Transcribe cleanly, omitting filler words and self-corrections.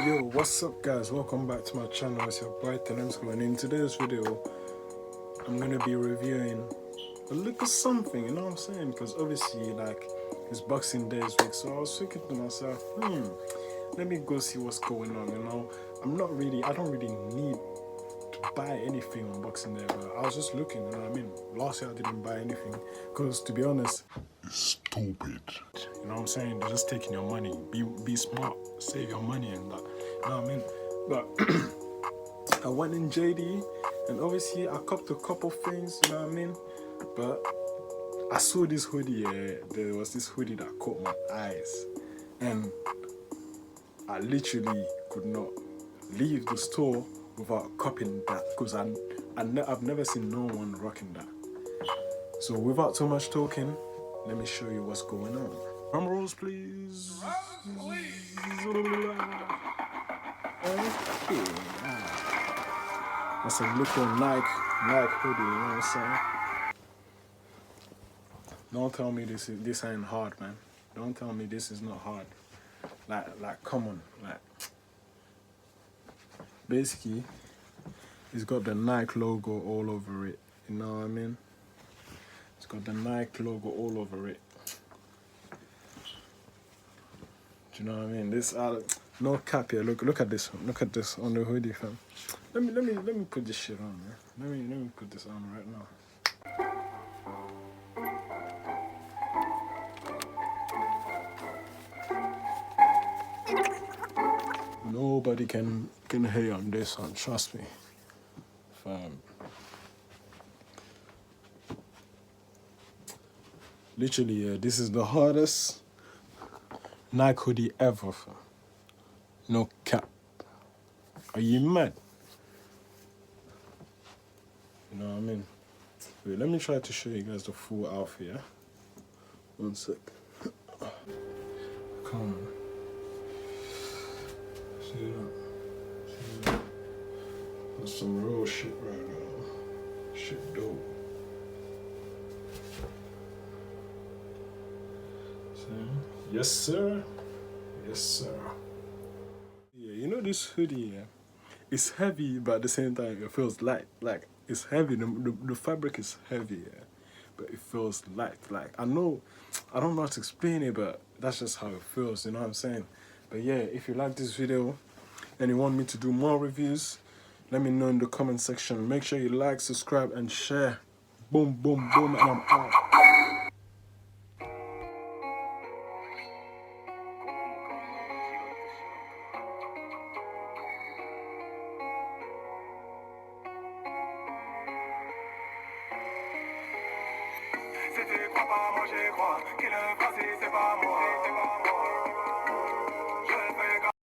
Yo, what's up guys? Welcome back to my channel. It's your boy Telemsco, and in today's video I'm gonna be reviewing a little something, you know what I'm saying? Because obviously like it's Boxing Day this week, so I was thinking to myself, let me go see what's going on, you know. I don't really need to buy anything on Boxing Day, but I was just looking, you know what I mean? Last year I didn't buy anything because, to be honest, it's stupid. You know what I'm saying? They're just taking your money. Be smart, save your money and that. You know what I mean? But I went in JD and obviously I copped a couple things, you know what I mean? But I saw this hoodie, there was this hoodie that caught my eyes, and I literally could not leave the store without copying that, because I've never seen no one rocking that. So without too much talking, let me show you what's going on. Drum rolls, please. Okay. That's a little Nike hoodie, you know what I'm saying? Don't tell me this ain't hard, man. Don't tell me this is not hard. Like come on, like basically it's got the Nike logo all over it, you know what I mean? It's got the Nike logo all over it. Do you know what I mean? This no cap here. Look at this one. Look at this on the hoodie, fam. Let me put this shit on, man. Let me put this on right now. Nobody can hate on this one, trust me, fam. Literally, yeah, this is the hardest Nike hoodie ever, fam. No cap. Are you mad? You know what I mean? Wait, let me try to show you guys the full outfit, yeah? One sec. Come on. See that? That's some real shit right now. Shit dope. See? Yes, sir. Yes, sir. Yeah, you know this hoodie, yeah? It's heavy, but at the same time, it feels light. Like, it's heavy. The fabric is heavy, yeah? But it feels light. Like, I don't know how to explain it, but that's just how it feels, you know what I'm saying? But yeah, if you like this video and you want me to do more reviews, let me know in the comment section. Make sure you like, subscribe, and share. Boom, boom, boom, and I'm out. C'était quoi pas moi j'y crois, qui le fasse c'est pas moi.